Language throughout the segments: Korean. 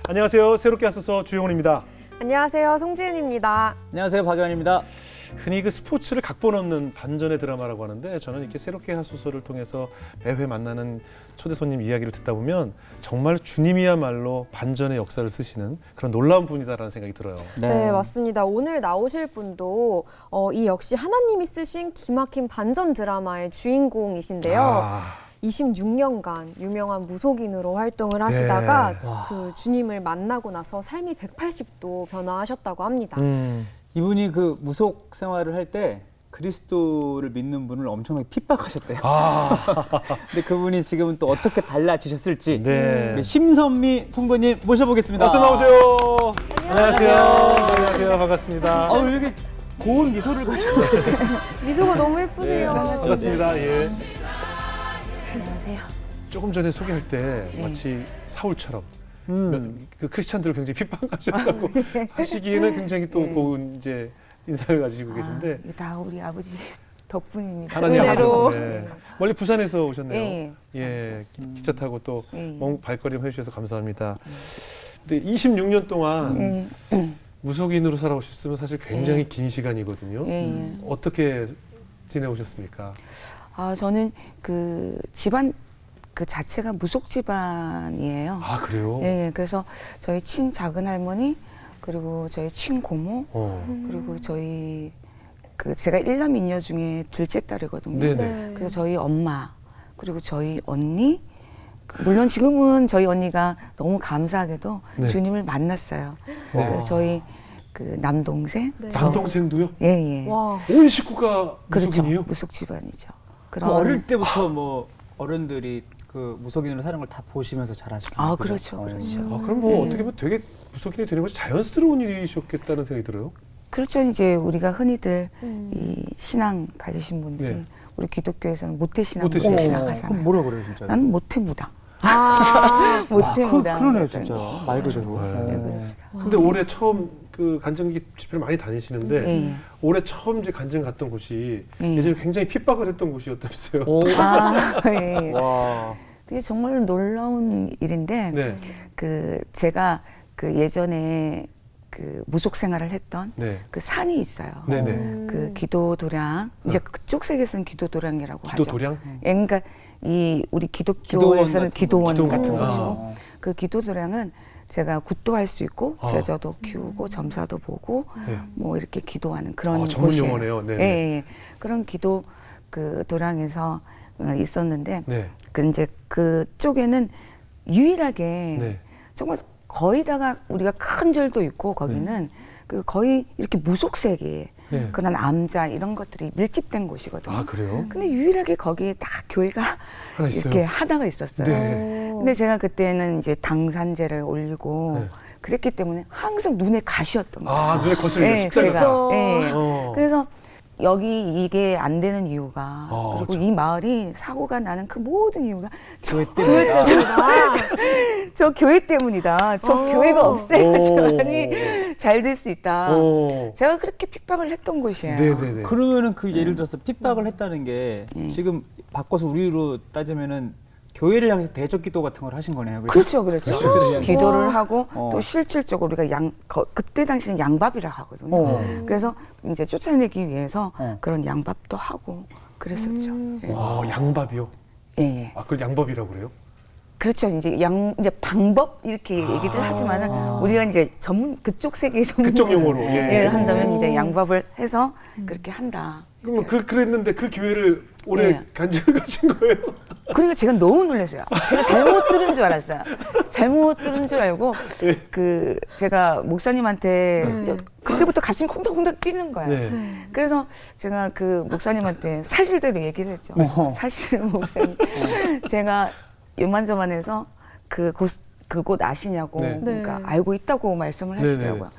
안녕하세요. 새롭게 하소서 주영훈입니다. 안녕하세요. 송지은입니다. 안녕하세요. 박연입니다. 흔히 그 스포츠를 각본 없는 반전의 드라마라고 하는데 저는 이렇게 새롭게 하소서를 통해서 매회 만나는 초대 손님 이야기를 듣다 보면 정말 주님이야말로 반전의 역사를 쓰시는 그런 놀라운 분이다라는 생각이 들어요. 네, 맞습니다. 오늘 나오실 분도 이 역시 하나님이 쓰신 기막힌 반전 드라마의 주인공이신데요. 26년간 유명한 무속인으로 활동을 하시다가 그 주님을 만나고 나서 삶이 180도 변화하셨다고 합니다. 이분이 그 무속 생활을 할 때 그리스도를 믿는 분을 엄청나게 핍박하셨대요. 근데 그분이 지금은 또 어떻게 달라지셨을지 우리 심선미 성도님 모셔보겠습니다. 어서 나오세요. 안녕하세요. 안녕하세요. 반갑습니다. 이렇게 고운 미소를 가지고 계시네요. 미소가 너무 예쁘세요. 반갑습니다. 예. 안녕하세요. 조금 전에 소개할 때 마치 사울처럼 그 크리스찬들을 굉장히 핍박하셨다고 하시기에는 굉장히 또 고운 이제 인사를 가지고 계신데 이거 다 우리 아버지 덕분입니다. 하나님 은혜로. 네. 멀리 부산에서 오셨네요. 예. 예, 기차 타고 또 예. 먼 발걸음 해주셔서 감사합니다. 근데 26년 동안 무속인으로 살아오셨으면 사실 굉장히 긴 시간이거든요. 어떻게 지내오셨습니까? 저는 그 집안 그 자체가 무속 집안이에요. 아, 그래요? 예, 그래서 저희 친작은 할머니 그리고 저희 친고모 그리고 저희 그 제가 일남 이녀 중에 둘째 딸이거든요. 네네. 그래서 저희 엄마 그리고 저희 언니 물론 지금은 저희 언니가 너무 감사하게도 네. 주님을 만났어요. 그래서 저희 그 남동생 남동생도요? 예. 와. 온 식구가 그렇죠. 무속인이요? 무속 집안이죠. 그럼 어릴 때부터 뭐 어른들이 그 무속인으로 사는 걸 다 보시면서 자라셨겠네요. 그렇죠. 그럼 뭐 어떻게 보면 되게 무속인이 되는 것이 자연스러운 일이셨겠다는 생각이 들어요. 그렇죠. 이제 우리가 흔히들 이 신앙 가지신 분들이 네. 우리 기독교에서는 모태신앙, 모태신앙. 모태신앙하잖아요. 그럼 뭐라 그래요, 진짜? 나는 모태무당. 아, 모태무당. 그러네요, 진짜. 말 그대로. 근데 올해 처음 그 간증기 집회를 많이 다니시는데 예. 올해 처음 이제 간증 갔던 곳이 예. 예전에 굉장히 핍박을 했던 곳이었다면서요. 예. 와. 그게 정말 놀라운 일인데 네. 그 제가 그 예전에 그 무속 생활을 했던 네. 그 산이 있어요. 네네. 그 기도도량 이제 그쪽 세계에서는 기도도량이라고 하죠. 기도도량? 예, 그러니까 이 우리 기독교에서는 기도원 기도원. 같은 아. 것이고 그 기도도량은 제가 굿도 할 수 있고 제자도 키우고 점사도 보고 네. 뭐 이렇게 기도하는 그런 전문 곳이에요. 용어네요. 네네. 예. 그런 기도 그 도량에서 있었는데 네. 그 이제 그쪽에는 유일하게 네. 정말 거의다가 우리가 큰 절도 있고 거기는 그 거의 이렇게 무속 세계 네. 그런 암자 이런 것들이 밀집된 곳이거든요. 아, 그래요? 근데 유일하게 거기에 딱 교회가 하나 있어요. 이렇게 하나가 있었어요. 네. 근데 제가 그때는 이제 당산제를 올리고 네. 그랬기 때문에 항상 눈에 가시였던 거예요. 아, 눈에 거슬려 네, 십자가. 제가. 예. 어. 그래서 여기 이게 안 되는 이유가 그리고 이 마을이 사고가 나는 그 모든 이유가 교회 교회 때문이다. 저 교회 때문이다. 저 교회가 없애야지만이 잘 될 수 있다. 제가 그렇게 핍박을 했던 곳이에요. 네네네. 그러면은 그 예를 들어서 핍박을 했다는 게 지금 바꿔서 우리로 따지면은 교회를 향해서 대적 기도 같은 걸 하신 거네요. 그죠? 그렇죠. 기도를 하고 어. 또 실질적으로 우리가 그때 당시는 양밥이라 하거든요. 그래서 이제 쫓아내기 위해서 그런 양밥도 하고 그랬었죠. 예. 와, 양밥이요? 예. 아, 그걸 양밥이라고 그래요? 그렇죠. 이제 방법 이렇게 얘기들 하지만은 우리가 이제 전문 그쪽 세계의 그쪽 용어로. 예. 한다면 이제 양밥을 해서 그렇게 한다. 그러면 그랬는데 그 교회를 올해 예. 간증을 가신 거예요? 그러니까 제가 너무 놀랐어요. 제가 잘못 들은 줄 알았어요. 잘못 들은 줄 알고 그 제가 목사님한테 그때부터 가슴이 콩닥콩닥 뛰는 거예요. 네. 그래서 제가 그 목사님한테 사실대로 얘기를 했죠. 사실은 목사님 제가 요만저만해서 그곳 아시냐고 네. 그러니까 네. 알고 있다고 말씀을 하시더라고요.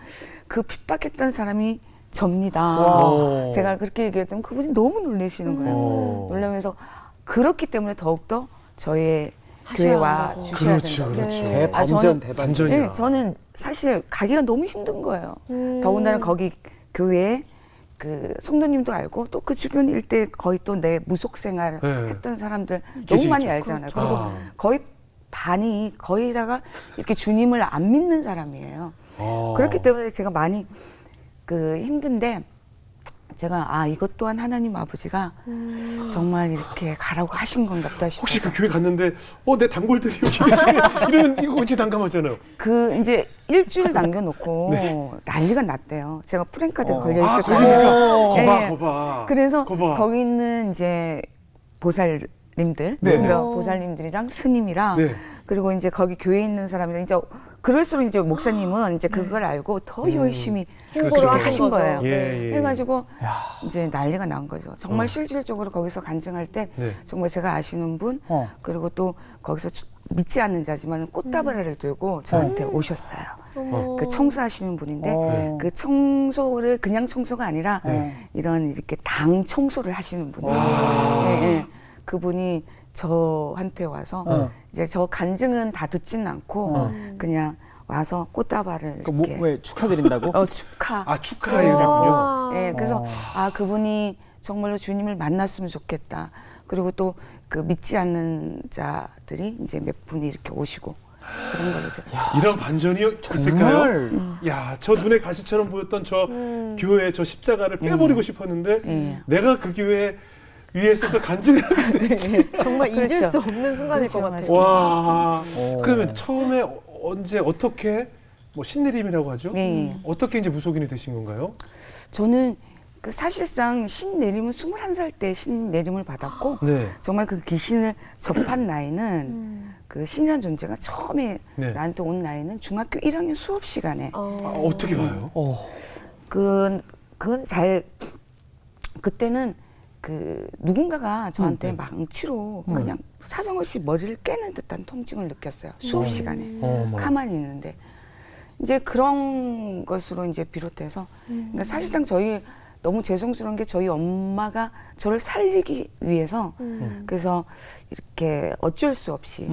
그 핍박했던 사람이 접니다. 와. 제가 그렇게 얘기했더니 그분이 너무 놀라시는 거예요. 놀라면서 그렇기 때문에 더욱더 저의 교회 와 된다고. 주셔야 그렇죠, 된다고. 그렇죠. 네. 대반전. 반전이야. 네, 저는 사실 가기가 너무 힘든 거예요. 더군다나 거기 교회에 그 성도님도 알고 또 그 주변 일대 거의 또 내 무속 생활 네. 했던 사람들 너무 계시겠죠. 많이 알잖아요. 그렇죠. 그리고 아. 거의 반이 거의다가 이렇게 주님을 안 믿는 사람이에요. 그렇기 때문에 제가 많이 힘든데 제가 이것 또한 하나님 아버지가 정말 이렇게 가라고 하신 건가 보다 싶어서. 혹시 그 교회 갔는데 내 단골들이 여기 계시네 이런 이거 어찌 난감하잖아요. 이제 일주일 남겨놓고 난리가 났대요. 제가 프랭카드 걸려 있었거든요. 그러니까. 거봐. 그래서 거봐. 거기 있는 이제 보살님들, 네. 그러니까 보살님들이랑 스님이랑 네. 그리고 이제 거기 교회에 있는 사람이랑 이제 그럴수록 이제 목사님은 이제 그걸 알고 더 열심히 홍보를 그렇게 하신 하신 거죠. 거예요. 예. 해가지고 이제 난리가 난 거죠. 정말 실질적으로 거기서 간증할 때 네. 정말 제가 아시는 분 그리고 또 거기서 믿지 않는 자지만 꽃다발을 들고 저한테 오셨어요. 그 청소하시는 분인데 그 청소를 그냥 청소가 아니라 이런 이렇게 당 청소를 하시는 분이에요. 예. 그분이 저한테 와서 이제 저 간증은 다 듣지는 않고 그냥 와서 꽃다발을 이렇게 왜 축하드린다고? 축하. 축하해요군요. 예, 그래서 그분이 정말로 주님을 만났으면 좋겠다. 그리고 또 그 믿지 않는 자들이 이제 몇 분이 이렇게 오시고 그런 거죠. 이런 반전이 있을까요? 야, 저 눈에 가시처럼 보였던 저 교회 저 십자가를 빼버리고 싶었는데 내가 그 교회 위에 서서 간증을 하게 됐지. 정말 잊을 그렇죠. 수 없는 순간일 것 같아요. 와. 그러면 처음에 언제 어떻게 신내림이라고 하죠? 어떻게 이제 무속인이 되신 건가요? 저는 사실상 신내림은 21살 때 신내림을 받았고 네. 정말 그 귀신을 접한 나이는 그 신이라는 존재가 처음에 나한테 온 나이는 중학교 1학년 수업 시간에 어떻게 봐요? 그건 그때는 누군가가 저한테 망치로 그냥 사정없이 머리를 깨는 듯한 통증을 느꼈어요. 수업 시간에 가만히 있는데 이제 그런 것으로 이제 비롯해서 그러니까 사실상 저희 너무 죄송스러운 게 저희 엄마가 저를 살리기 위해서 그래서 이렇게 어쩔 수 없이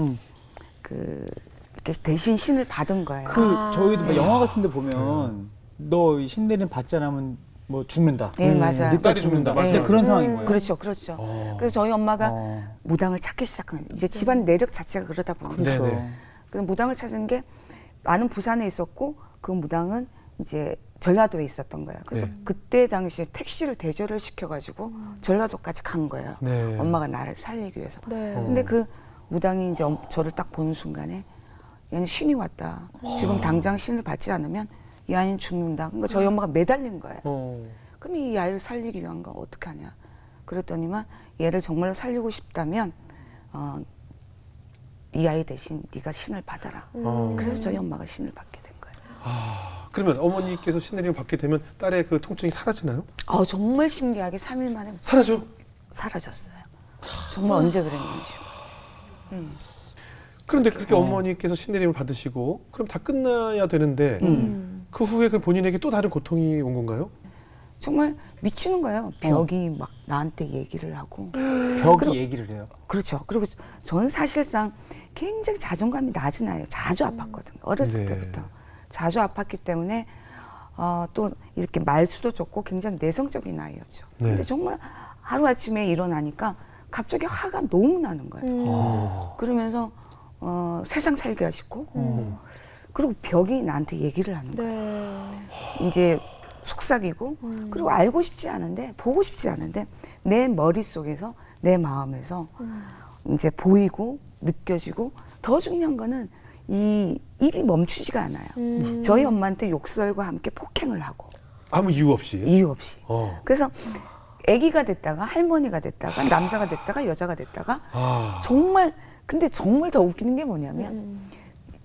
이렇게 대신 신을 받은 거예요. 저희도 영화 같은데 보면 너 신내림 받지 않으면 죽는다. 네, 맞아요. 네 딸이 죽는다. 진짜 그런 상황인 거예요. 그렇죠. 그래서 저희 엄마가 무당을 찾기 시작한 거예요. 이제 집안 내력 자체가 그러다 보니까. 그렇죠. 그래서 무당을 찾은 게 나는 부산에 있었고 그 무당은 이제 전라도에 있었던 거예요. 그래서 그때 당시에 택시를 대절을 시켜가지고 전라도까지 간 거예요. 엄마가 나를 살리기 위해서. 근데 그 무당이 이제 저를 딱 보는 순간에 얘는 신이 왔다. 지금 당장 신을 받지 않으면 이 아이는 죽는다. 그러니까 저희 엄마가 매달린 거예요. 그럼 이 아이를 살리기 위한 건 어떻게 하냐. 그랬더니만 얘를 정말로 살리고 싶다면 이 아이 대신 네가 신을 받아라. 그래서 저희 엄마가 신을 받게 된 거예요. 그러면 어머니께서 신내림을 받게 되면 딸의 그 통증이 사라지나요? 정말 신기하게 3일 만에 사라졌어요. 정말 언제 그랬는지. 그런데 그렇게 어머니께서 신내림을 받으시고 그럼 다 끝나야 되는데 그 후에 그 본인에게 또 다른 고통이 온 건가요? 정말 미치는 거예요. 벽이 막 나한테 얘기를 하고. 벽이 얘기를 해요? 그렇죠. 그리고 저는 사실상 굉장히 자존감이 낮은 아이예요. 자주 아팠거든요. 어렸을 때부터. 자주 아팠기 때문에 또 이렇게 말수도 좋고 굉장히 내성적인 아이였죠. 근데 정말 하루아침에 일어나니까 갑자기 화가 너무 나는 거예요. 그러면서 세상 살게 하시고 그리고 벽이 나한테 얘기를 하는 거예요. 이제 속삭이고 그리고 알고 싶지 않은데 보고 싶지 않은데 내 머릿속에서 내 마음에서 이제 보이고 느껴지고 더 중요한 거는 이 입이 멈추지가 않아요. 저희 엄마한테 욕설과 함께 폭행을 하고 아무 이유 없이? 이유 없이. 그래서 아기가 됐다가 할머니가 됐다가 남자가 됐다가 여자가 됐다가 정말 근데 정말 더 웃기는 게 뭐냐면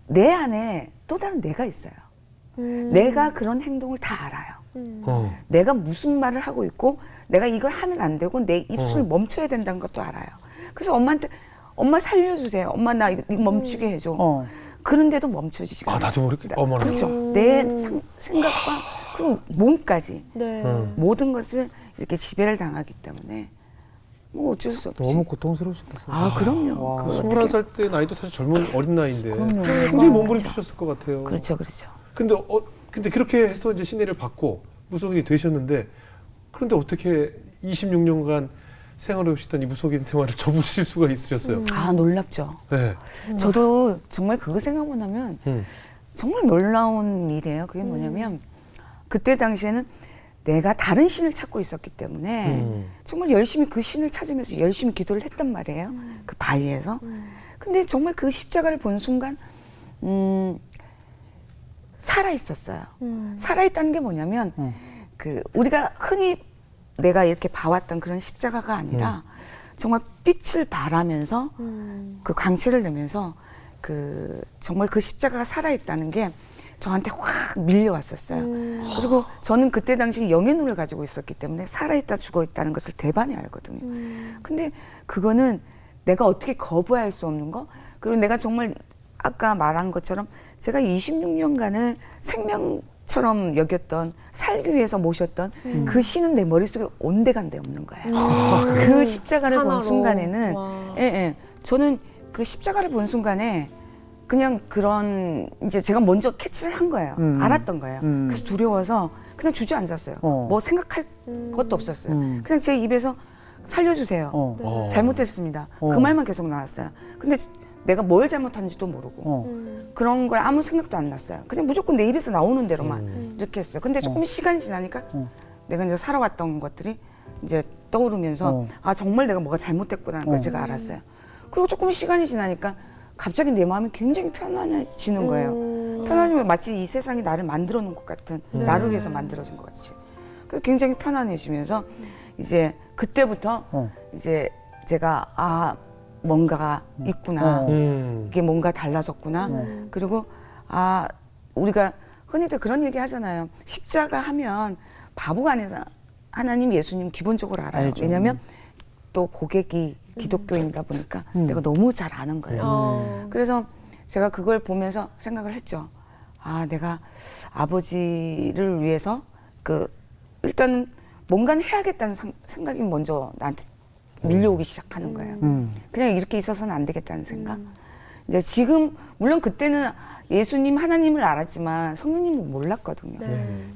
내 안에 또 다른 내가 있어요. 내가 그런 행동을 다 알아요. 내가 무슨 말을 하고 있고 내가 이걸 하면 안 되고 내 입술을 멈춰야 된다는 것도 알아요. 그래서 엄마한테 엄마 살려주세요. 엄마 나 이거 멈추게 해줘. 그런데도 멈춰지지가 않아요. 나도 모르게 어머나. 그렇죠. 내 생각과 그 몸까지 모든 것을 이렇게 지배를 당하기 때문에 뭐 어쩔 수 없이. 너무 고통스러우셨겠어요. 그럼요. 21살 때 나이도 사실 젊은 어린 나이인데 그럼요. 굉장히 몸부림치셨을 것 같아요. 그렇죠. 근데 그렇게 해서 이제 신내를 받고 무속인이 되셨는데 그런데 어떻게 26년간 생활해 오시던 이 무속인 생활을 접으실 수가 있으셨어요. 아, 놀랍죠. 네. 저도 정말 그거 생각만 하면 정말 놀라운 일이에요. 그게 뭐냐면 그때 당시에는 내가 다른 신을 찾고 있었기 때문에 정말 열심히 그 신을 찾으면서 열심히 기도를 했단 말이에요. 그 바위에서. 근데 정말 그 십자가를 본 순간 살아 있었어요. 살아 있다는 게 뭐냐면 그 우리가 흔히 내가 이렇게 봐왔던 그런 십자가가 아니라 정말 빛을 발하면서 그 광채를 내면서 그 정말 그 십자가가 살아 있다는 게 저한테 확 밀려왔었어요. 그리고 저는 그때 당시 영의 눈을 가지고 있었기 때문에 살아있다 죽어있다는 것을 대반에 알거든요. 근데 그거는 내가 어떻게 거부할 수 없는 거, 그리고 내가 정말 아까 말한 것처럼 제가 26년간을 생명처럼 여겼던, 살기 위해서 모셨던 그 신은 내 머릿속에 온데간데 없는 거예요. 그 십자가를 본 순간에는 저는 그 십자가를 본 순간에 그냥 그런 이제 제가 먼저 캐치를 한 거예요. 알았던 거예요. 그래서 두려워서 그냥 주저앉았어요. 뭐 생각할 것도 없었어요. 그냥 제 입에서 살려주세요. 잘못했습니다. 그 말만 계속 나왔어요. 근데 내가 뭘 잘못한지도 모르고 그런 걸 아무 생각도 안 났어요. 그냥 무조건 내 입에서 나오는 대로만 이렇게 했어요. 근데 조금 시간이 지나니까 내가 이제 살아왔던 것들이 이제 떠오르면서 아, 정말 내가 뭐가 잘못됐구나는 걸 제가 알았어요. 그리고 조금 시간이 지나니까 갑자기 내 마음이 굉장히 편안해지는 거예요. 편안해지면 마치 이 세상이 나를 만들어 놓은 것 같은, 나를 위해서 만들어진 것 같이. 그래서 굉장히 편안해지면서 이제 그때부터 이제 제가 아, 뭔가가 있구나. 이게 뭔가 달라졌구나. 그리고 아, 우리가 흔히들 그런 얘기 하잖아요. 십자가 하면 바보가 아니라 하나님, 예수님 기본적으로 알아요. 알죠. 왜냐면 또 고객이 기독교인이다 보니까 내가 너무 잘 아는 거예요. 그래서 제가 그걸 보면서 생각을 했죠. 아, 내가 아버지를 위해서 그 일단은 뭔가는 해야겠다는 생각이 먼저 나한테 밀려오기 시작하는 거예요. 그냥 이렇게 있어서는 안 되겠다는 생각. 이제 지금 물론 그때는 예수님, 하나님을 알았지만 성령님을 몰랐거든요.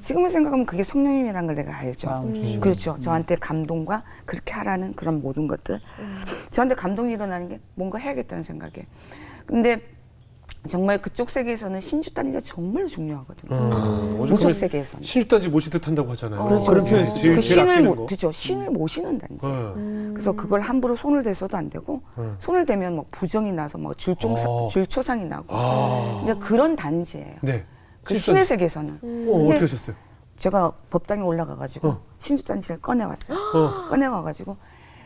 지금을 생각하면 그게 성령님이라는 걸 내가 알죠. 그렇죠. 저한테 감동과 그렇게 하라는 그런 모든 것들. 저한테 감동이 일어나는 게 뭔가 해야겠다는 생각에. 근데 정말 그쪽 세계에서는 신주단위가 정말 중요하거든요. 무속 세계에서는. 신주단지 모시듯 한다고 하잖아요. 그렇죠. 그런 표현이 있어요. 제일 그 신을 아끼는 거. 그렇죠. 신을 모시는 단지. 그래서 그걸 함부로 손을 대서도 안 되고 손을 대면 뭐 부정이 나서 뭐 줄초상이 나고 이제 그런 단지예요. 네. 그 신의 세계에서는. 어떻게 하셨어요? 제가 법당에 올라가가지고 신주단지를 꺼내왔어요. 꺼내와가지고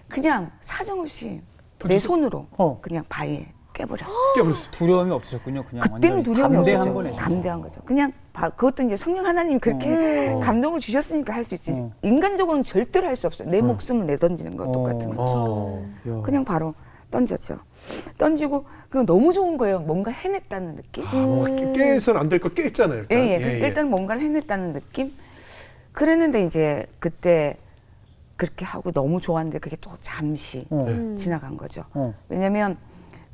그냥 사정없이 내 손으로 그냥 바위에 깨버렸어요. 깨버렸어요. 두려움이 없으셨군요. 그냥 그때는 두려움이 담대한 없었죠. 거네. 담대한 거죠. 그냥 그것도 이제 성령 하나님 그렇게 감동을 주셨으니까 할 수 있지. 인간적으로는 절대로 할 수 없어요. 내 목숨을 내던지는 거 똑같은 거. 그냥 바로 던졌죠. 던지고 그거 너무 좋은 거예요. 뭔가 해냈다는 느낌. 뭔가 깨서는 안 될 걸 깼잖아요. 일단. 일단 뭔가를 해냈다는 느낌. 그랬는데 이제 그때 그렇게 하고 너무 좋았는데 그게 또 잠시 지나간 거죠. 왜냐면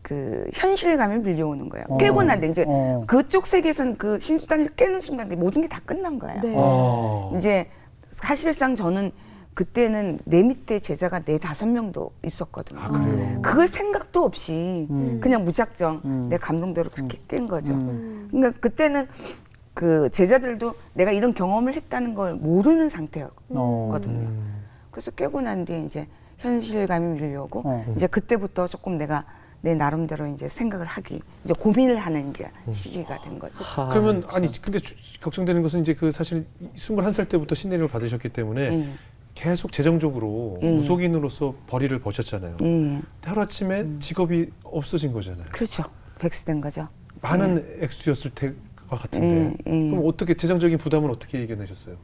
그 현실감이 밀려오는 거예요. 깨고 난데 이제 그쪽 세계에서는 그 신수단을 깨는 순간 모든 게 다 끝난 거예요. 이제 사실상 저는 그때는 내 밑에 제자가 4-5명도 있었거든요. 그걸 생각도 없이 그냥 무작정 내 감동대로 그렇게 깬 거죠. 그러니까 그때는 그 제자들도 내가 이런 경험을 했다는 걸 모르는 상태였거든요. 그래서 깨고 난 뒤에 이제 현실감이 밀려오고 이제 그때부터 조금 내가 내 나름대로 이제 생각을 하기, 이제 고민을 하는 이제 시기가 된 거죠. 그러면 아니 근데 걱정되는 것은 이제 그 사실 21살 때부터 신내림을 받으셨기 때문에 계속 재정적으로 무속인으로서 벌이를 버셨잖아요. 근데 하루아침에 직업이 없어진 거잖아요. 그렇죠. 백수된 거죠. 많은 액수였을 것 같은데 그럼 어떻게 재정적인 부담은 어떻게 이겨내셨어요?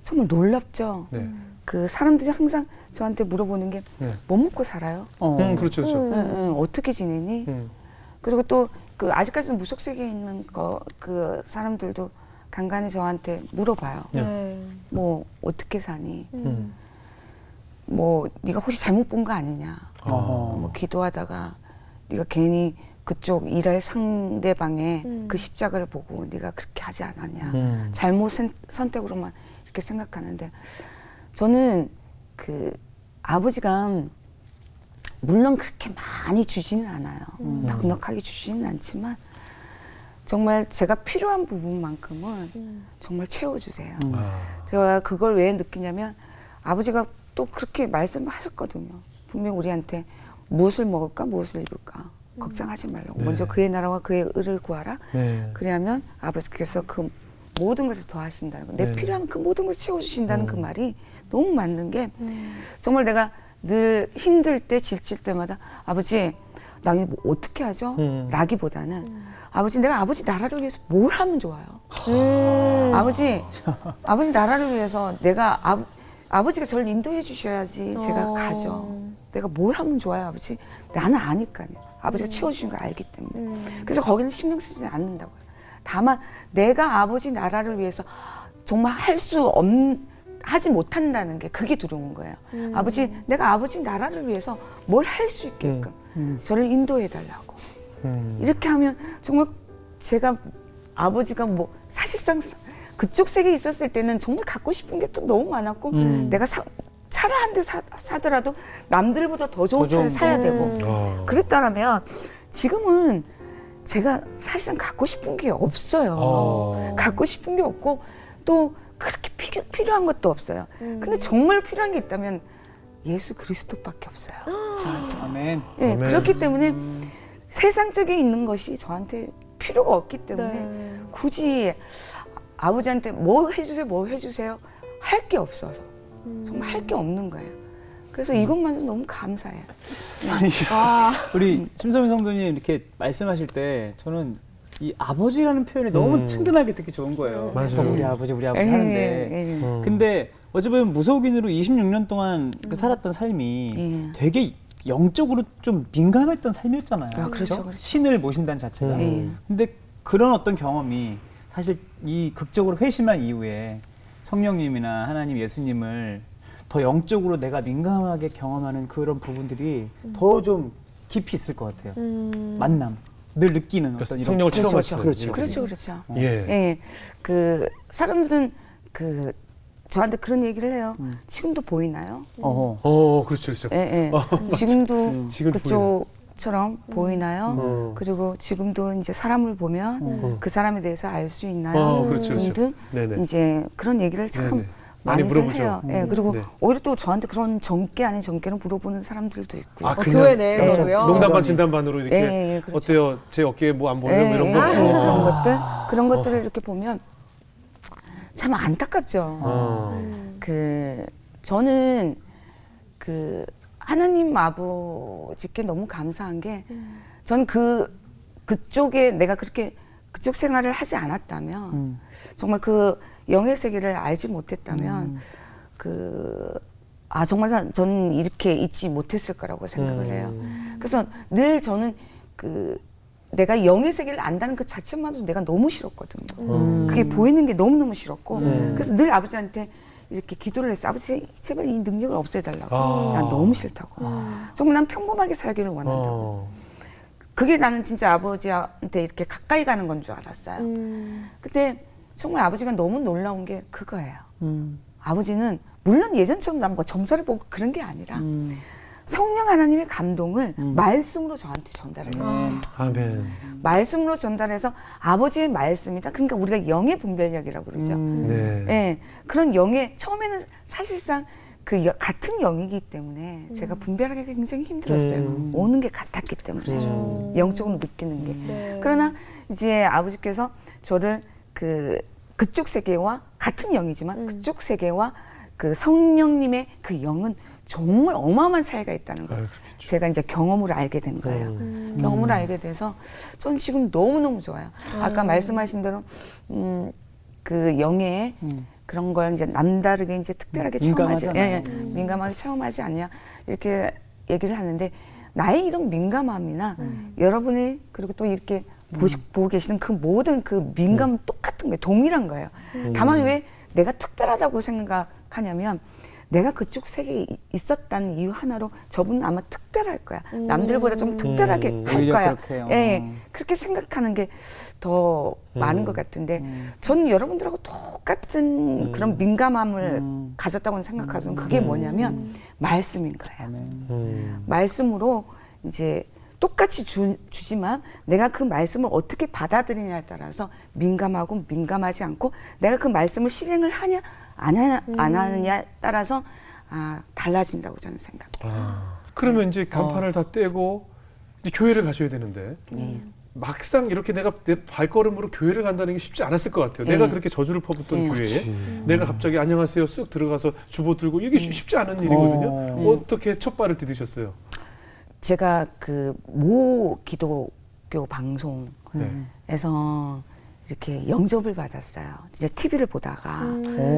정말 놀랍죠. 네. 그 사람들이 항상 저한테 물어보는 게 뭐 먹고 살아요? 그렇죠, 그렇죠. 어떻게 지내니? 그리고 또 그 아직까지는 무속 세계에 있는 그 사람들도 간간히 저한테 물어봐요. 뭐 어떻게 사니? 뭐 네가 혹시 잘못 본 거 아니냐? 뭐 기도하다가 네가 괜히 그쪽 일할 상대방의 그 십자가를 보고 네가 그렇게 하지 않았냐? 잘못 선택으로만 이렇게 생각하는데 저는 그 아버지가 물론 그렇게 많이 주지는 않아요. 넉넉하게 주지는 않지만 정말 제가 필요한 부분만큼은 정말 채워주세요. 제가 그걸 왜 느끼냐면 아버지가 또 그렇게 말씀하셨거든요. 분명 우리한테 무엇을 먹을까 무엇을 입을까 걱정하지 말라고. 네. 먼저 그의 나라와 그의 의를 구하라. 네. 그래야면 아버지께서 그 모든 것을 더하신다는 거. 내 네. 필요한 그 모든 것을 채워주신다는 그 말이 너무 맞는 게 정말 내가 늘 힘들 때 지칠 때마다 아버지 나 이거 뭐 어떻게 하죠? 라기보다는 아버지 내가 아버지 나라를 위해서 뭘 하면 좋아요? 아버지 나라를 위해서 내가 아버지가 저를 인도해 주셔야지 제가 가죠. 내가 뭘 하면 좋아요, 아버지? 나는 아니까요. 아버지가 채워주신 걸 알기 때문에. 그래서 거기는 신경 쓰지 않는다고요. 다만 내가 아버지 나라를 위해서 정말 하지 못한다는 게 그게 두려운 거예요. 아버지, 내가 아버지 나라를 위해서 뭘 할 수 있게끔 저를 인도해 달라고. 이렇게 하면 정말 제가 아버지가 뭐 사실상 그쪽 세계에 있었을 때는 정말 갖고 싶은 게 또 너무 많았고 내가 차를 한 대 사더라도 남들보다 더 좋은 차를 사야 되고 그랬다면 지금은 제가 사실상 갖고 싶은 게 없어요. 갖고 싶은 게 없고 또 그렇게 필요한 것도 없어요. 근데 정말 필요한 게 있다면 예수 그리스도밖에 없어요. 저한테. 아멘. 네, 아멘. 그렇기 때문에 세상적에 있는 것이 저한테 필요가 없기 때문에 네. 굳이 아버지한테 뭐 해주세요 할 게 없어서 정말 할 게 없는 거예요. 그래서 이것만도 너무 감사해요. 우리 심성민 성도님 이렇게 말씀하실 때 저는 이 아버지라는 표현이 너무 친근하게 듣기 좋은 거예요. 맞아요. 계속 우리 아버지 하는데 근데 어찌 보면 무속인으로 26년 동안 그 살았던 삶이 되게 영적으로 좀 민감했던 삶이었잖아요. 아, 그렇죠, 그렇죠? 그렇죠. 신을 모신다는 자체가. 근데 그런 어떤 경험이 사실 이 극적으로 회심한 이후에 성령님이나 하나님 예수님을 더 영적으로 내가 민감하게 경험하는 그런 부분들이 더 좀 깊이 있을 것 같아요. 만남. 늘 느끼는 어떤 이런 성령을 체험하시는 그렇죠. 그렇죠. 예. 예, 그 사람들은 그 저한테 그런 얘기를 해요. 지금도 보이나요? 그렇죠. 예. 지금도 지금도 그쪽처럼 보이나요? 그리고 지금도 이제 사람을 보면 그 사람에 대해서 알 수 있나요? 그렇죠. 등등 네네. 이제 그런 얘기를 참 네네. 많이 많이들 물어보죠. 해요. 예, 그리고 네. 오히려 또 저한테 그런 정계 아닌 정계를 물어보는 사람들도 있고요. 아, 교회 내에서도요. 농담반 진담반으로 이렇게 예, 그렇죠. 어때요? 제 어깨에 뭐 안 보여요? 뭐 이런 거. 그런 것들을 이렇게 보면 참 안타깝죠. 저는 그 하나님 아버지께 너무 감사한 게 전 그쪽에 내가 그렇게 그쪽 생활을 하지 않았다면 정말 그 영의 세계를 알지 못했다면 정말 저는 이렇게 있지 못했을 거라고 생각을 해요. 그래서 늘 저는 내가 영의 세계를 안다는 그 자체만으로 내가 너무 싫었거든요. 그게 보이는 게 너무너무 싫었고 그래서 늘 아버지한테 이렇게 기도를 했어요. 아버지 제발 이 능력을 없애달라고. 난 너무 싫다고. 정말 난 평범하게 살기를 원한다고. 그게 나는 진짜 아버지한테 이렇게 가까이 가는 건 줄 알았어요. 근데 정말 아버지가 너무 놀라운 게 그거예요. 아버지는 물론 예전처럼 난 뭐 점서를 보고 그런 게 아니라 성령 하나님의 감동을 말씀으로 저한테 전달을 해주세요. 아멘. 말씀으로 전달해서 아버지의 말씀이다. 그러니까 우리가 영의 분별력이라고 그러죠. 네. 네, 그런 영의 처음에는 사실상 같은 영이기 때문에 제가 분별하기 굉장히 힘들었어요. 오는 게 같았기 때문에 영적으로 느끼는 게. 네. 그러나 이제 아버지께서 저를 그쪽 세계와 같은 영이지만 그쪽 세계와 그 성령님의 그 영은 정말 어마어마한 차이가 있다는 걸 제가 이제 경험으로 알게 된 거예요. 경험으로 알게 돼서 전 지금 너무너무 좋아요. 아까 말씀하신 대로 그 영의 그런 걸 이제 남다르게 이제 특별하게 체험하지, 민감하게 체험하지 않냐 이렇게 얘기를 하는데 나의 이런 민감함이나 여러분이 그리고 또 이렇게 보고 계시는 그 모든 그 민감은 똑같은 거예요. 동일한 거예요. 다만 왜 내가 특별하다고 생각하냐면 내가 그쪽 세계에 있었다는 이유 하나로 저분은 아마 특별할 거야. 남들보다 좀 특별하게 할 오히려 거야. 그렇게요. 예, 그렇게 생각하는 게 더 많은 것 같은데 저는 여러분들하고 똑같은 그런 민감함을 가졌다고 생각하거든요. 그게 뭐냐면 말씀인 거예요. 말씀으로 이제 똑같이 주지만 내가 그 말씀을 어떻게 받아들이냐에 따라서 민감하고 민감하지 않고 내가 그 말씀을 실행을 하냐 안 하느냐에 따라서 달라진다고 저는 생각해요. 그러면 이제 간판을 다 떼고 이제 교회를 가셔야 되는데 막상 이렇게 내가 내 발걸음으로 교회를 간다는 게 쉽지 않았을 것 같아요. 내가 그렇게 저주를 퍼붓던 교회에 내가 갑자기 안녕하세요 쓱 들어가서 주보 들고 이게 쉽지 않은 일이거든요. 어떻게 첫 발을 디디셨어요? 제가 그 모 기독교 방송에서 이렇게 영접을 받았어요. 진짜 TV를 보다가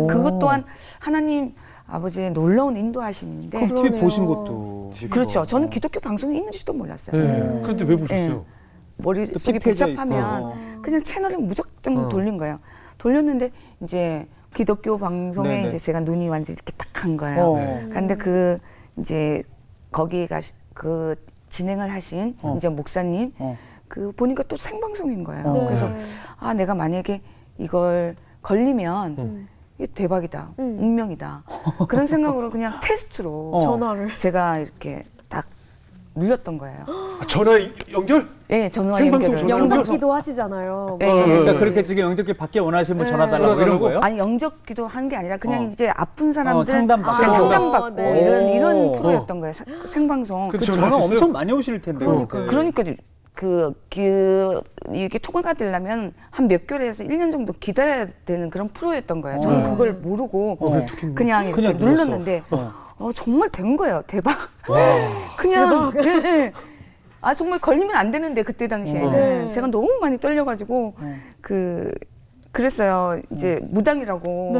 그것 또한 하나님 아버지의 놀라운 인도하심인데 그 TV 보신 것도 그렇죠. 저는 기독교 방송이 있는지도 몰랐어요. 그런데 왜 보셨어요? 머릿속이 복잡하면 그냥 채널을 무작정 돌린 거예요. 돌렸는데 이제 기독교 방송에 이제 제가 눈이 완전히 이렇게 딱 간 거예요. 근데 그 이제 거기 그 진행을 하신 이제 목사님 그 보니까 또 생방송인 거예요. 그래서 내가 만약에 이걸 걸리면 이게 대박이다, 운명이다 그런 생각으로 그냥 테스트로 전화를 제가 이렇게 딱 눌렸던 거예요. 전화 연결? 네, 전화 생방송 연결을. 전화 영접기도 하시잖아요. 그러니까 그렇게 지금 영접길 밖에 원하시는 분 전화 달라고 이런 거예요? 아니 영접기도 한 게 아니라 그냥 이제 아픈 사람들 상담받고. 상담받고 네. 이런 프로였던 거예요. 생방송. 그 전화 전화 엄청 많이 오실 텐데. 그러니까 이게 통과가 되려면 한 몇 개월에서 1년 정도 기다려야 되는 그런 프로였던 거예요. 저는 그걸 모르고 그냥 이렇게 눌렀는데 정말 된 거예요. 대박. 그냥 대박. 정말 걸리면 안 되는데 그때 당시에 제가 너무 많이 떨려가지고 그랬어요. 이제 무당이라고.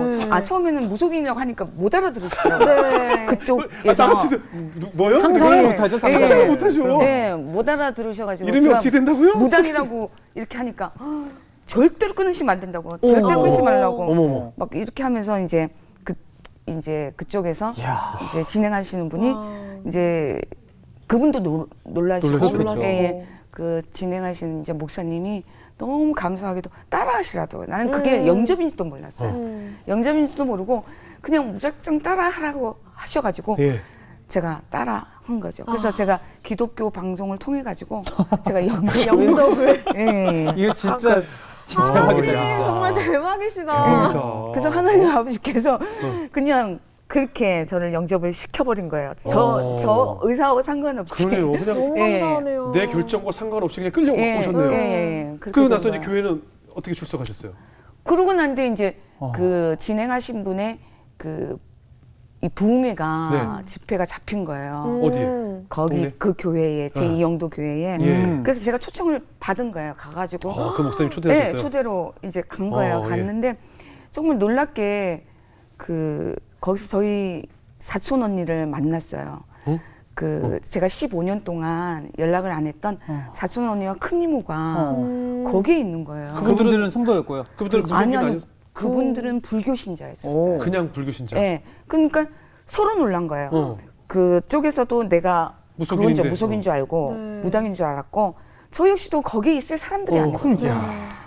처음에는 무속인이라고 하니까 못 알아들으시더라고요. 그쪽에서. 뭐요? 상상을 못하죠. 상상을 못하죠. 네, 못 알아들으셔가지고. 이름이 어떻게 된다고요? 무당이라고 이렇게 하니까 절대로 끊으시면 안 된다고. 절대로 끊지 말라고. 어머머. 막 이렇게 하면서 이제 그쪽에서 이제 진행하시는 분이 이제 그분도 놀라시고 놀라셨겠죠. 그 진행하시는 이제 목사님이 너무 감사하게도 따라하시라고. 나는 그게 영접인지도 몰랐어요. 영접인지도 모르고 그냥 무작정 따라하라고 하셔가지고 제가 따라 한 거죠. 그래서 제가 기독교 방송을 통해 가지고 제가 영접을 이거 진짜 대박이다. 진짜. 정말 대박이시다. 그래서 하나님 아버지께서 그냥 그렇게 저를 영접을 시켜버린 거예요. 저 의사하고 상관없이. 그래요. 그냥 너무 감사하네요. 내 결정과 상관없이 그냥 끌려오셨네요. 그러고 나서 이제 교회는 어떻게 출석하셨어요? 그러고 난데 이제 그 진행하신 분의 이 부흥회가 집회가 잡힌 거예요. 어디에? 거기 동네? 그 교회에 제2영도 교회에. 그래서 제가 초청을 받은 거예요. 가가지고. 그 목사님 초대하셨어요? 네, 초대로 이제 간 거예요. 갔는데 정말 놀랍게 거기서 저희 사촌 언니를 만났어요. 제가 15년 동안 연락을 안 했던 사촌 언니와 큰 이모가 거기에 있는 거예요. 그분들은 성도였고요. 그분들은 무속인 아니요? 그분들은 불교 신자였었어요. 그냥 불교 신자. 네, 그러니까 서로 놀란 거예요. 그쪽에서도 내가 무속인 줄 알고 무당인 줄 알았고 저 역시도 거기에 있을 사람들이 아니거든요.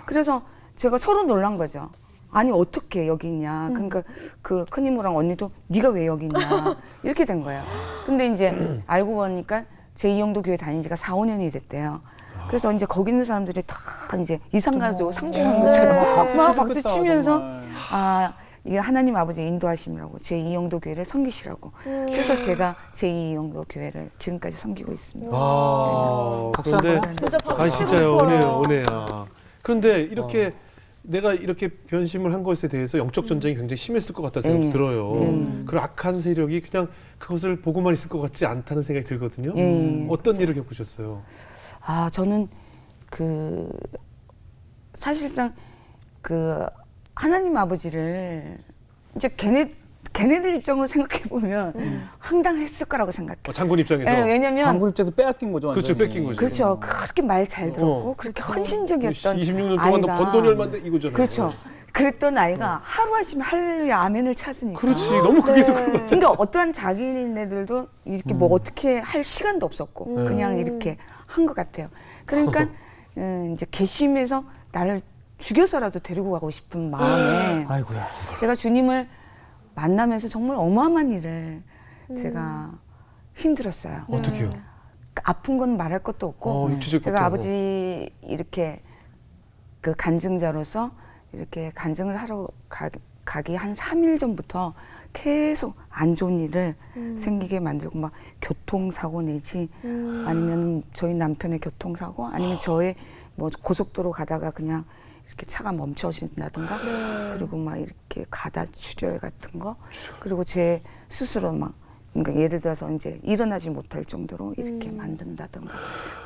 그래서 제가 서로 놀란 거죠. 아니 어떻게 여기 있냐. 그러니까 그 큰 이모랑 언니도 네가 왜 여기 있냐 이렇게 된 거예요. 근데 이제 알고 보니까 제2영도 교회 다닌 지가 4, 5년이 됐대요. 그래서 이제 거기 있는 사람들이 다 이제 이상가족 상봉한 것처럼 막 박수 치면서 이게 하나님 아버지의 인도하심이라고 제2영도 교회를 섬기시라고. 그래서 제가 제2영도 교회를 지금까지 섬기고 있습니다. 그런데 진짜 박수 치고 진짜요. 싶어요. 은혜야. 그런데 이렇게 내가 이렇게 변심을 한 것에 대해서 영적 전쟁이 굉장히 심했을 것 같다는 생각이 들어요. 그 악한 세력이 그냥 그것을 보고만 있을 것 같지 않다는 생각이 들거든요. 어떤 일을 겪으셨어요? 저는 사실상 하나님 아버지를 이제 걔네들 입장으로 생각해 보면 황당했을 거라고 생각해요. 장군 입장에서. 네, 왜냐면 장군 입장에서 빼앗긴 거죠. 그렇죠, 완전히. 뺏긴 거죠. 그렇죠. 그렇게 말 잘 들었고 그렇게 헌신적이었던 26년 동안 너 번 돈이 얼마인데 이거잖아요. 그렇죠. 그랬던 아이가 하루아침에 할렐루야 아멘을 찾으니까. 그렇지. 너무 그게 그런 거죠. 그러니까 어떠한 자기네들도 이렇게 뭐 어떻게 할 시간도 없었고 그냥 이렇게 한 것 같아요. 그러니까 이제 개심해서 나를 죽여서라도 데리고 가고 싶은 마음에 아이고야. 제가 주님을 만나면서 정말 어마어마한 일을 제가 힘들었어요. 어떻게요? 아픈 건 말할 것도 없고 육체적 제가 것도 아버지 이렇게 그 간증자로서 이렇게 간증을 하러 가기 한 3일 전부터 계속 안 좋은 일을 생기게 만들고 막 교통사고 내지 아니면 저희 남편의 교통사고 아니면 저의 뭐 고속도로 가다가 그냥 이렇게 차가 멈춰진다든가 그리고 막 이렇게 가다 출혈 같은 거 그리고 제 스스로 막 그러니까 예를 들어서 이제 일어나지 못할 정도로 이렇게 만든다든가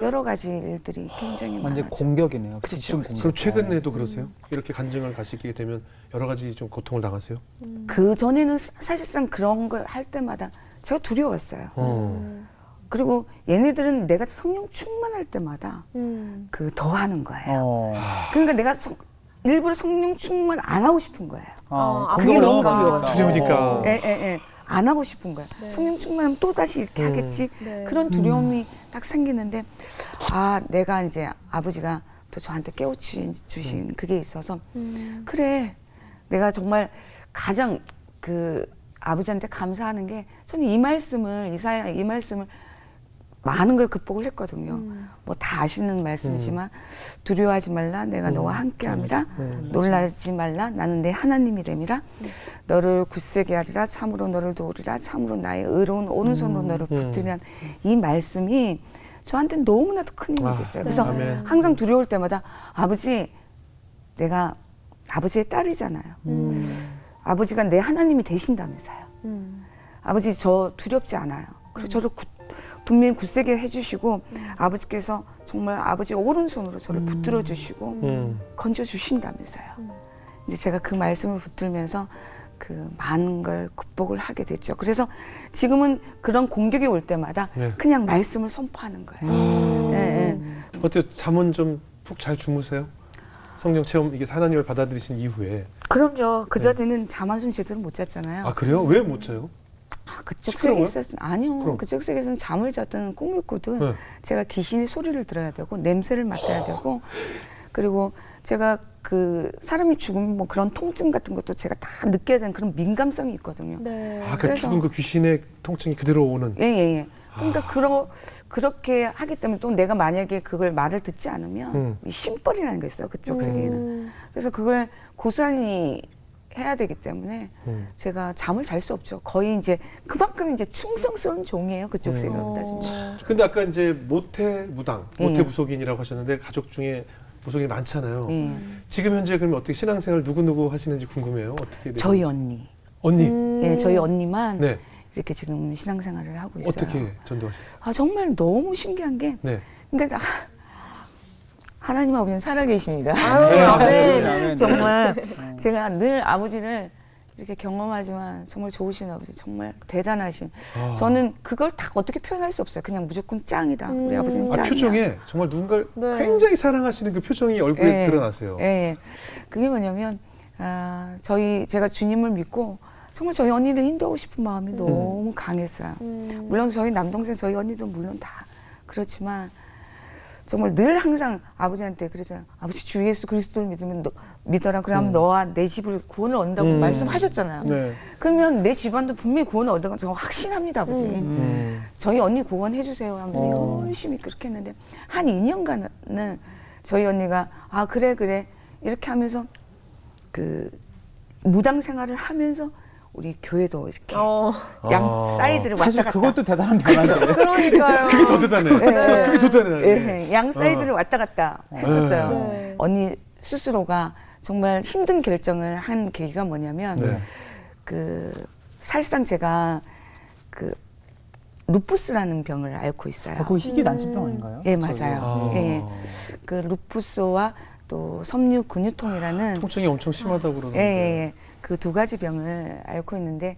여러 가지 일들이 굉장히 완전 많았죠. 공격이네요. 그렇죠. 집중 공격. 그럼 최근에도 그러세요? 이렇게 간증을 가시게 되면 여러 가지 좀 고통을 당하세요? 그 전에는 사실상 그런 걸 할 때마다 제가 두려웠어요. 그리고 얘네들은 내가 성령 충만할 때마다 그 더 하는 거예요. 그러니까 내가 일부러 성령 충만 안 하고 싶은 거예요. 그게 너무 두려워서. 두려우니까. 예. 안 하고 싶은 거예요. 성령 충만하면 또 다시 이렇게 하겠지. 그런 두려움이 딱 생기는데 내가 이제 아버지가 또 저한테 깨우치신 그게 있어서 그래 내가 정말 가장 그 아버지한테 감사하는 게 저는 이 말씀을 이사야 이 말씀을 많은 걸 극복을 했거든요. 뭐 다 아시는 말씀이지만 두려워하지 말라 내가 너와 함께함이라 놀라지 말라 나는 내 하나님이 됨이라 너를 굳세게 하리라 참으로 너를 도우리라 참으로 나의 의로운 오른손으로 너를 붙들면 이 말씀이 저한테 너무나도 큰 힘이 됐어요. 그래서 아멘. 항상 두려울 때마다 아버지 내가 아버지의 딸이잖아요. 아버지가 내 하나님이 되신다면서요. 아버지 저 두렵지 않아요. 그리고 저를 분명히 굳세게 해주시고 아버지께서 정말 아버지 오른손으로 저를 붙들어 주시고 건져 주신다면서요. 이제 제가 그 말씀을 붙들면서 그 많은 걸 극복을 하게 됐죠. 그래서 지금은 그런 공격이 올 때마다 그냥 말씀을 선포하는 거예요. 예. 어때요? 잠은 좀 푹 잘 주무세요? 성령 체험 이게 하나님을 받아들이신 이후에. 그럼요. 그 전에는 잠 한숨 제대로 못 잤잖아요. 아 그래요? 왜 못 자요? 그쪽 시끄러워요? 세계에서는 아니요. 그럼. 그쪽 세계에서는 잠을 잤든 꿈을 꾸든 제가 귀신의 소리를 들어야 되고 냄새를 맡아야 되고 그리고 제가 그 사람이 죽으면 뭐 그런 통증 같은 것도 제가 다 느껴야 되는 그런 민감성이 있거든요. 그러니까 그래서- 죽은 그 귀신의 통증이 그대로 오는. 예. 그러니까 그렇게 하기 때문에 또 내가 만약에 그걸 말을 듣지 않으면 이 심벌이라는 게 있어요. 그쪽 세계에는. 그래서 그걸 고스란히 해야 되기 때문에 제가 잠을 잘 수 없죠. 거의 이제 그만큼 이제 충성스러운 종이에요. 그쪽 세계로 따지면. 근데 아까 이제 모태 무당, 예. 모태 무속인이라고 하셨는데 가족 중에 무속인이 많잖아요. 예. 지금 현재 그러면 어떻게 신앙생활 누구 하시는지 궁금해요. 어떻게 되는지. 저희 언니. 언니. 예, 저희 언니만 네. 이렇게 지금 신앙생활을 하고 있어요. 어떻게 전도하셨어요? 정말 너무 신기한 게 네. 그러니까 하나님 아버지는 살아계십니다. 아멘. 정말 제가 늘 아버지를 이렇게 경험하지만 정말 좋으신 아버지, 정말 대단하신. 저는 그걸 다 어떻게 표현할 수 없어요. 그냥 무조건 짱이다. 우리 아버지는 짱이야. 표정에 정말 누군가를 네. 굉장히 사랑하시는 그 표정이 얼굴에 드러나세요. 예. 그게 뭐냐면 제가 주님을 믿고 정말 저희 언니를 인도하고 싶은 마음이 너무 강했어요. 물론 저희 남동생, 저희 언니도 물론 다 그렇지만 정말 늘 항상 아버지한테 그러잖아요. 아버지 주 예수 그리스도를 믿어라. 그러면 너와 내 집을 구원을 얻는다고 말씀하셨잖아요. 네. 그러면 내 집안도 분명히 구원을 얻는 건 저 확신합니다, 아버지. 저희 언니 구원해 주세요. 하면서 열심히 그렇게 했는데 한 2년간은 저희 언니가 그래 이렇게 하면서 그 무당 생활을 하면서 우리 교회도 이렇게 양 사이드를 왔다 사실 갔다. 그것도 대단한 변화인데. 그러니까요. 그게 더 대단해. 그게 더 대단해. 예, 양 사이드를 왔다 갔다 했었어요. 네. 언니 스스로가 정말 힘든 결정을 한 계기가 뭐냐면 사실상 제가 그 루푸스라는 병을 앓고 있어요. 그거 희귀 난치병 아닌가요? 예, 맞아요. 예. 그 루푸스와 또 섬유 근육통이라는 통증이 엄청 심하다고 그러는데. 예. 그 두 가지 병을 앓고 있는데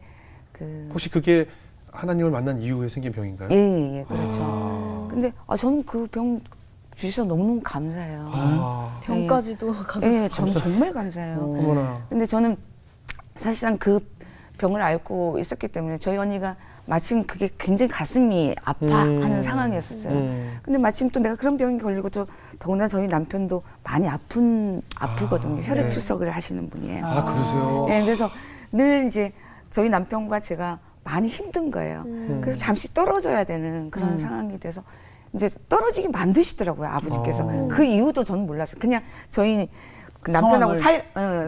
혹시 그게 하나님을 만난 이후에 생긴 병인가요? 예, 그렇죠. 근데 저는 그 병 주셔서 너무너무 감사해요. 병까지도 네, 정말 감사해요. 어머나. 근데 저는 사실상 그 병을 앓고 있었기 때문에 저희 언니가 마침 그게 굉장히 가슴이 아파하는 상황이었었어요. 근데 마침 또 내가 그런 병이 걸리고 또 더구나 저희 남편도 많이 아프거든요. 혈액 투석을 하시는 분이에요. 아, 그러세요? 네, 그래서 늘 이제 저희 남편과 제가 많이 힘든 거예요. 그래서 잠시 떨어져야 되는 그런 상황이 돼서 이제 떨어지게 만드시더라고요, 아버지께서. 그 이유도 저는 몰랐어요. 그냥 저희 그 남편하고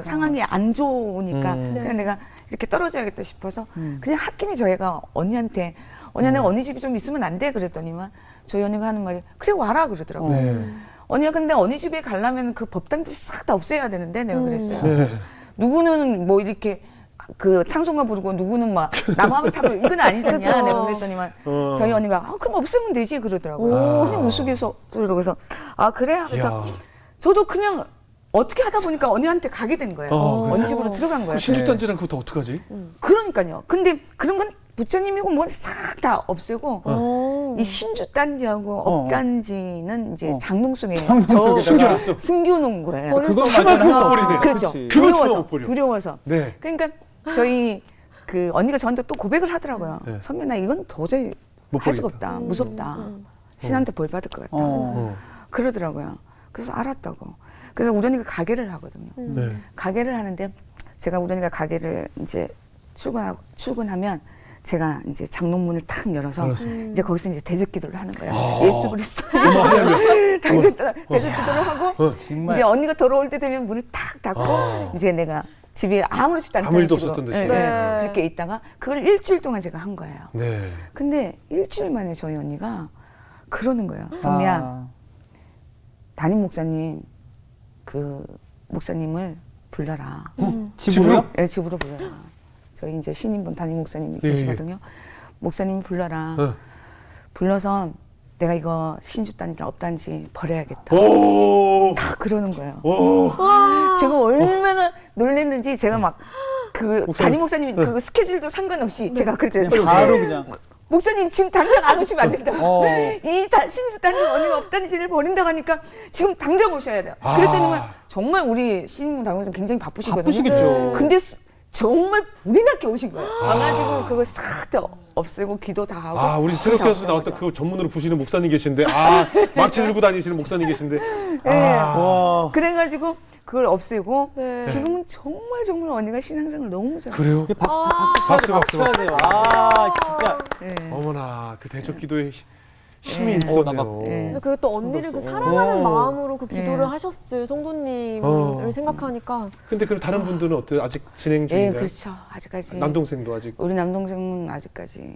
상황이 안 좋으니까 그냥 내가 이렇게 떨어져야겠다 싶어서 그냥 홧김에 저희가 언니한테 언니가 언니 집이 좀 있으면 안 돼? 그랬더니만 저희 언니가 하는 말이 그래 와라 그러더라고요. 네. 언니가 근데 언니 집에 가려면 그 법당들 싹 다 없애야 되는데 내가 그랬어요. 네. 누구는 뭐 이렇게 그 찬송가 부르고 누구는 막 나무함을 타고 이건 아니잖냐 그렇죠. 내가 그랬더니만 저희 언니가 그럼 없애면 되지 그러더라고요. 그냥 우스갯소 그러고서 그래 그래서 이야. 저도 그냥 어떻게 하다 보니까 언니한테 가게 된 거예요. 언니 집으로 들어간 거예요. 신주단지랑 그거 어떡하지? 그러니까요. 근데 그런 건 부처님이고 뭐 싹 다 없애고 이 신주 단지하고 업단지는 이제 장롱송에 숨겨놨어. 숨겨놓은 거예요. 그거 맞아는 할수 없어. 그렇죠. 그건 참아버려. 두려워서. 네. 그러니까 저희 그 언니가 저한테 또 고백을 하더라고요. 네. 선배 나 이건 도저히 못 할 수가 버리겠다. 없다. 무섭다. 신한테 벌 받을 것 같다. 그러더라고요. 그래서 알았다고. 그래서 우리 언니가 가게를 하거든요. 네. 가게를 하는데 제가 우리 언니가 가게를 이제 출근하면 제가 이제 장롱문을 탁 열어서 이제 거기서 이제 대적 기도를 하는 거예요. 예수 그리스도 대적 기도를 하고 정말. 이제 언니가 돌아올 때 되면 문을 탁 닫고 이제 내가 집에 아무렇지도 않다는 아무 일도 식으로 없었던 듯이. 네. 그렇게 있다가 그걸 일주일 동안 제가 한 거예요. 네. 근데 일주일 만에 저희 언니가 그러는 거예요. 선미야, 담임 목사님 그 목사님을 불러라. 집으로요? 네, 집으로 불러라. 저희 이제 신임본 담임 목사님이 예, 계시거든요. 목사님 불러라. 불러서 내가 이거 신주단지랑 업단지 버려야겠다. 오. 다 그러는 거예요. 오. 제가 얼마나 놀랬는지 제가 막 그 목사님. 담임 목사님이 그 스케줄도 상관없이 제가 그랬잖아요. 바로 그냥. 목사님 지금 당장 안 오시면 안 된다. 이 신주단지 언니가 업단지를 버린다고 하니까 지금 당장 오셔야 돼요. 그랬더니만 정말 우리 신임본 담임 목사님 굉장히 바쁘시거든요. 바쁘시겠죠. 근데 정말 불이 나게 오신 거예요. 와가지고 그거 싹 다 없애고 기도 다 하고. 우리 새롭게 다 해서 나왔던 없애고. 그 전문으로 부시는 목사님 계신데, 망치 들고 다니시는 목사님 계신데. 와. 그래가지고 그걸 없애고 네. 지금은 정말 언니가 신앙생활 너무 잘해요. 그래요? 이제 박수 쳐야 돼요. 진짜. 네. 어머나, 그 대적 기도에 힘이 네. 있었네요. 나 막- 근데 그게 또 언니를 그 사랑하는 마음으로 그 기도를 하셨을 성도님을 생각하니까 근데 그럼 다른 분들은 어때요? 아직 진행 네, 중인가요? 그렇죠. 아직까지. 남동생도 아직 우리 남동생은 아직까지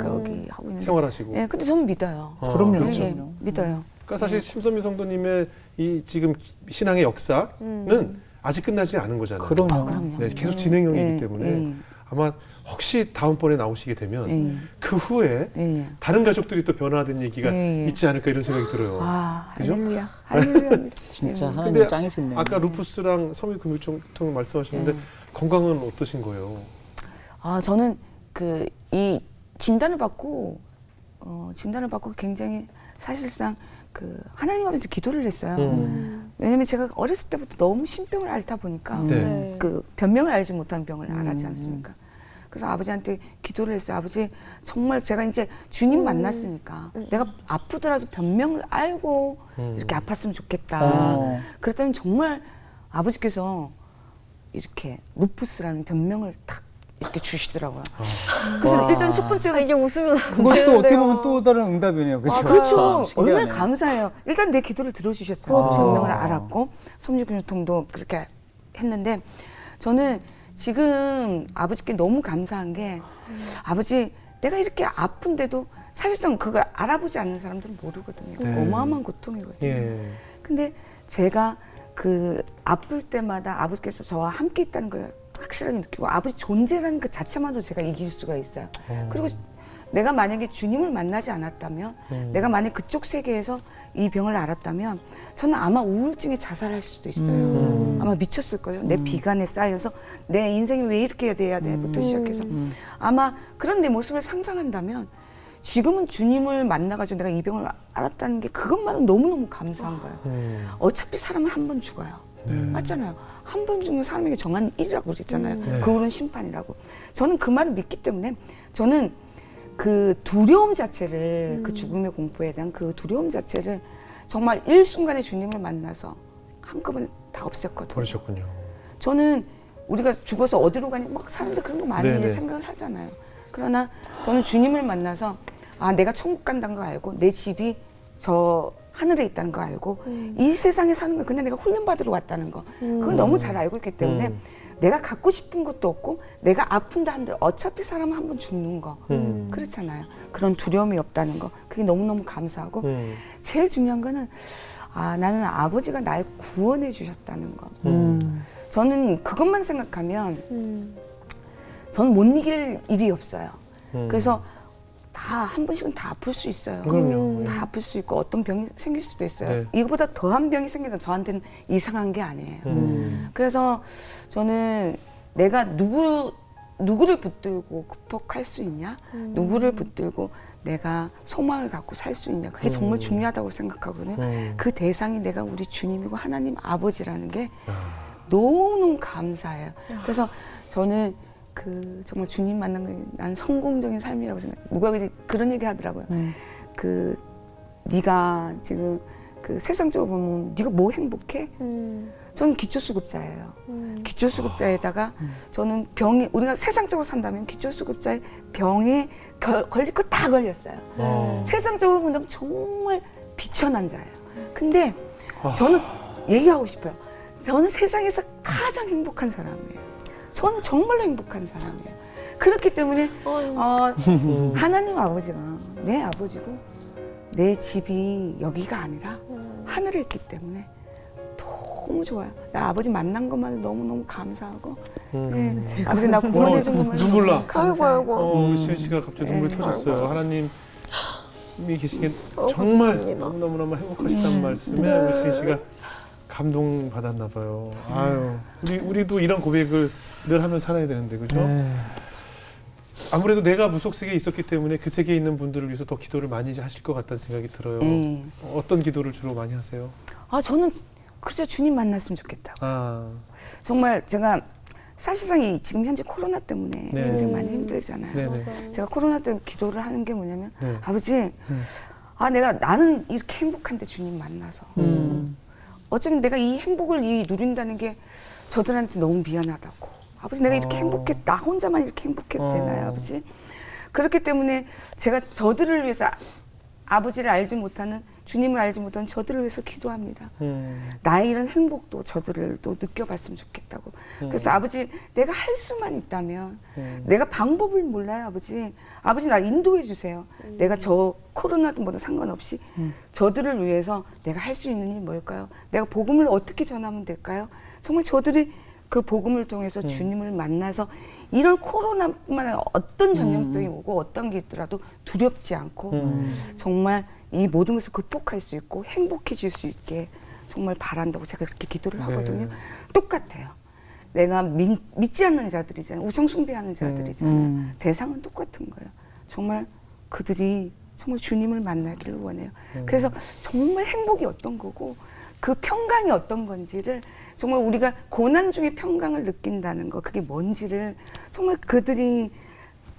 거기 하고 있는데. 생활하시고. 네, 근데 저는 믿어요. 그럼요. 네, 그럼요. 믿어요. 그러니까 사실 심선미 성도님의 이 지금 신앙의 역사는 아직 끝나지 않은 거잖아요. 그럼요. 네, 계속 진행형이기 때문에 아마 혹시 다음번에 나오시게 되면 그 후에 다른 가족들이 또 변화된 얘기가 있지 않을까 이런 생각이 들어요. 그죠? 할렐루야. 할렐루야입니다. 진짜 근데 하나님 짱이시네요. 아까 루푸스랑 섬유금융통 말씀하셨는데 건강은 어떠신 거예요? 저는 그 이 진단을 받고 굉장히 사실상 그 하나님 앞에서 기도를 했어요. 왜냐면 제가 어렸을 때부터 너무 신병을 앓다 보니까 네. 그 변명을 알지 못한 병을 앓았지 않습니까? 그래서 아버지한테 기도를 했어요. 아버지 정말 제가 이제 주님 만났으니까 내가 아프더라도 변명을 알고 이렇게 아팠으면 좋겠다. 그랬더니 정말 아버지께서 이렇게 루푸스라는 변명을 탁 이렇게 주시더라고요. 그래서 일단 첫 번째가 이게 웃으면 안 그것도 어떻게 되는데요. 보면 또 다른 응답이네요. 그렇죠? 그렇죠. 신기하네요. 얼마나 감사해요. 일단 내 기도를 들어주셨어요. 그렇죠. 변명을 알았고 섬유교통도 그렇게 했는데 저는 지금 아버지께 너무 감사한 게 아버지 내가 이렇게 아픈데도 사실상 그걸 알아보지 않는 사람들은 모르거든요. 네. 어마어마한 고통이거든요. 예. 근데 제가 그 아플 때마다 아버지께서 저와 함께 있다는 걸 확실하게 느끼고 아버지 존재라는 그 자체만으로 제가 이길 수가 있어요. 그리고 내가 만약에 주님을 만나지 않았다면 내가 만약 그쪽 세계에서 이 병을 알았다면 저는 아마 우울증에 자살할 수도 있어요. 아마 미쳤을걸요. 내 비관에 쌓여서 내 인생이 왜 이렇게 돼야 돼부터 시작해서 아마 그런 내 모습을 상상한다면 지금은 주님을 만나가지고 내가 이 병을 알았다는 게 그것만은 너무너무 감사한 거예요. 어차피 사람은 한 번 죽어요. 맞잖아요. 한 번 죽는 사람에게 정한 일이라고 그랬잖아요. 그 후는 심판이라고. 저는 그 말을 믿기 때문에 저는 그 두려움 자체를 그 죽음의 공포에 대한 그 두려움 자체를 정말 일순간에 주님을 만나서 한꺼번에 다 없앴거든요. 그러셨군요. 저는 우리가 죽어서 어디로 가니 막 사람들 그런 거 많이 네네. 생각을 하잖아요. 그러나 저는 주님을 만나서 아 내가 천국 간다는 거 알고 내 집이 저 하늘에 있다는 거 알고 이 세상에 사는 건 그냥 내가 훈련받으러 왔다는 거 그걸 너무 잘 알고 있기 때문에 내가 갖고 싶은 것도 없고 내가 아픈다 한들 어차피 사람은 한 번 죽는 거 그렇잖아요. 그런 두려움이 없다는 거 그게 너무너무 감사하고 제일 중요한 거는 아 나는 아버지가 날 구원해 주셨다는 거 저는 그것만 생각하면 저는 못 이길 일이 없어요. 그래서 다 한 번씩은 다 아플 수 있어요. 그럼요. 다 아플 수 있고 어떤 병이 생길 수도 있어요. 네. 이거보다 더한 병이 생기면 저한테는 이상한 게 아니에요. 그래서 저는 내가 누구를 붙들고 극복할 수 있냐? 누구를 붙들고 내가 소망을 갖고 살 수 있냐? 그게 정말 중요하다고 생각하거든요. 그 대상이 내가 우리 주님이고 하나님 아버지라는 게 너무너무 감사해요. 그래서 저는 그 정말 주님 만난 게 난 성공적인 삶이라고 생각해요. 누가 그런 얘기 하더라고요. 그 네가 지금 그 세상적으로 보면 네가 뭐 행복해? 저는 기초수급자예요. 기초수급자에다가 저는 병이 우리가 세상적으로 산다면 기초수급자의 병에 걸릴 거 다 걸렸어요. 세상적으로 본다면 정말 비천한 자예요. 근데 저는 얘기하고 싶어요. 저는 세상에서 가장 행복한 사람이에요. 저는 정말로 행복한 사람이에요. 그렇기 때문에 하나님 아버지가 내 아버지고 내 집이 여기가 아니라 하늘에 있기 때문에 너무 좋아요. 나 아버지 만난 것만으로 너무너무 감사하고 네. 아버지 나 구원해준 것만 눈물 나. 아이고. 우리 시은 씨가 갑자기 눈물이 터졌어요. 하나님이 계시기에 정말 너무너무 행복하시다는 말씀에 우리 시은 씨가 감동받았나 봐요. 아유, 우리도 이런 고백을 늘 하며 살아야 되는데, 그죠? 아무래도 내가 무속 세계에 있었기 때문에 그 세계에 있는 분들을 위해서 더 기도를 많이 하실 것 같다는 생각이 들어요. 어떤 기도를 주로 많이 하세요? 아, 저는 그저 주님 만났으면 좋겠다고. 정말 제가 사실상 지금 현재 코로나 때문에 네. 굉장히 많이 힘들잖아요. 네네. 제가 코로나 때문에 기도를 하는 게 뭐냐면 네. 아버지, 나는 이렇게 행복한데 주님 만나서 어쩌면 내가 이 행복을 누린다는 게 저들한테 너무 미안하다고. 아버지 내가 이렇게 행복해, 나 혼자만 이렇게 행복해도 되나요, 아버지? 그렇기 때문에 제가 저들을 위해서 아버지를 알지 못하는, 주님을 알지 못하는 저들을 위해서 기도합니다. 나의 이런 행복도 저들을 또 느껴봤으면 좋겠다고. 그래서 아버지, 내가 할 수만 있다면, 내가 방법을 몰라요, 아버지. 아버지, 나 인도해 주세요. 내가 저 코로나도 뭐든 상관없이 저들을 위해서 내가 할 수 있는 일이 뭘까요? 내가 복음을 어떻게 전하면 될까요? 정말 저들이 그 복음을 통해서 주님을 만나서 이런 코로나뿐만 아니라 어떤 전염병이 오고 어떤 게 있더라도 두렵지 않고 정말 이 모든 것을 극복할 수 있고 행복해질 수 있게 정말 바란다고 제가 그렇게 기도를 하거든요. 똑같아요. 내가 믿지 않는 자들이잖아요. 우상 숭배하는 자들이잖아요. 대상은 똑같은 거예요. 정말 그들이 정말 주님을 만나기를 원해요. 그래서 정말 행복이 어떤 거고 그 평강이 어떤 건지를 정말 우리가 고난 중에 평강을 느낀다는 거, 그게 뭔지를 정말 그들이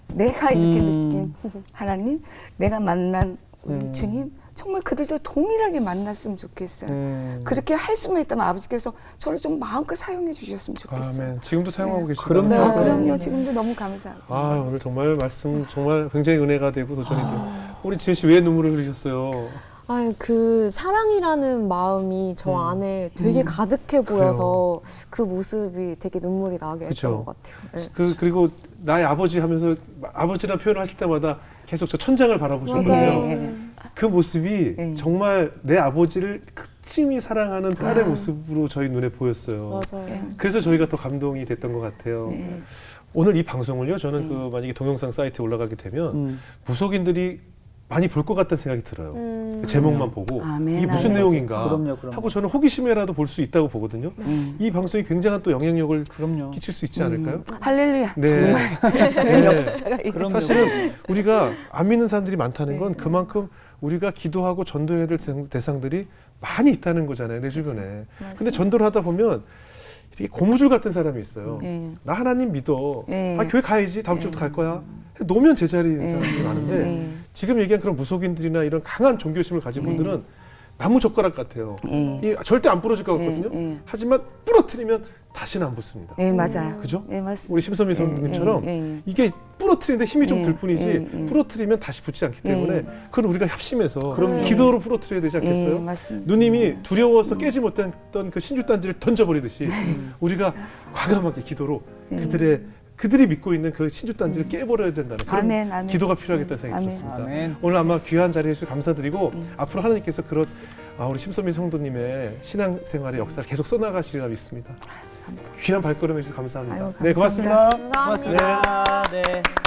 내가 이렇게 느낀 하나님, 내가 만난 우리 주님, 정말 그들도 동일하게 만났으면 좋겠어요. 그렇게 할 수만 있다면 아버지께서 저를 좀 마음껏 사용해 주셨으면 좋겠어요. 아멘. 지금도 사용하고 계시죠? 그럼요. 지금도 너무 감사하죠. 오늘 정말 말씀 정말 굉장히 은혜가 되고 도전이 돼요. 우리 지은 씨 왜 눈물을 흘리셨어요? 아니, 그 사랑이라는 마음이 저 안에 되게 가득해 보여서 그 모습이 되게 눈물이 나게 했던 것 같아요. 네. 그리고 나의 아버지 하면서 아버지라는 표현을 하실 때마다 계속 저 천장을 바라보셨거든요. 그 모습이 정말 내 아버지를 극심히 사랑하는 딸의 모습으로 저희 눈에 보였어요. 맞아요. 그래서 저희가 더 감동이 됐던 것 같아요. 오늘 이 방송을요, 저는 그 만약에 동영상 사이트에 올라가게 되면 무속인들이 많이 볼 것 같다는 생각이 들어요. 제목만 보고 아멘, 이게 무슨 아멘. 내용인가 그럼요. 하고 저는 호기심에라도 볼 수 있다고 보거든요. 이 방송이 굉장한 또 영향력을 그럼요. 끼칠 수 있지 않을까요? 할렐루야. 네. 정말 네. 역사가 있 사실은 우리가 안 믿는 사람들이 많다는 건 그만큼 우리가 기도하고 전도해야 될 대상들이 많이 있다는 거잖아요, 내 주변에. 근데 전도를 하다 보면 이렇게 고무줄 같은 사람이 있어요. 나 하나님 믿어. 아, 교회 가야지. 다음 주부터 갈 거야. 노면 제자리인 사람들이 많은데 지금 얘기한 그런 무속인들이나 이런 강한 종교심을 가진 분들은 나무 젓가락 같아요. 이 절대 안 부러질 것 같거든요. 하지만 부러뜨리면 다시는 안 붙습니다. 네, 맞아요. 그죠? 네, 맞습니다. 우리 심선미 선생님처럼 이게 부러뜨리는데 힘이 좀 들 뿐이지 부러뜨리면 다시 붙지 않기 때문에 그건 우리가 협심해서 기도로 부러뜨려야 되지 않겠어요? 맞습니다. 누님이 두려워서 깨지 못했던 그 신주단지를 던져버리듯이 우리가 과감하게 기도로 그들이 믿고 있는 그 신주단지를 깨버려야 된다는 그런 아멘, 아멘. 기도가 필요하겠다는 생각이 아멘. 들었습니다. 아멘. 오늘 아마 귀한 자리에 해주셔서 감사드리고 앞으로 하나님께서 그런 우리 심선미 성도님의 신앙생활의 역사를 계속 써나가시리라 믿습니다. 귀한 발걸음 해주셔서 감사합니다. 아유, 네, 고맙습니다. 감사합니다. 고맙습니다. 네.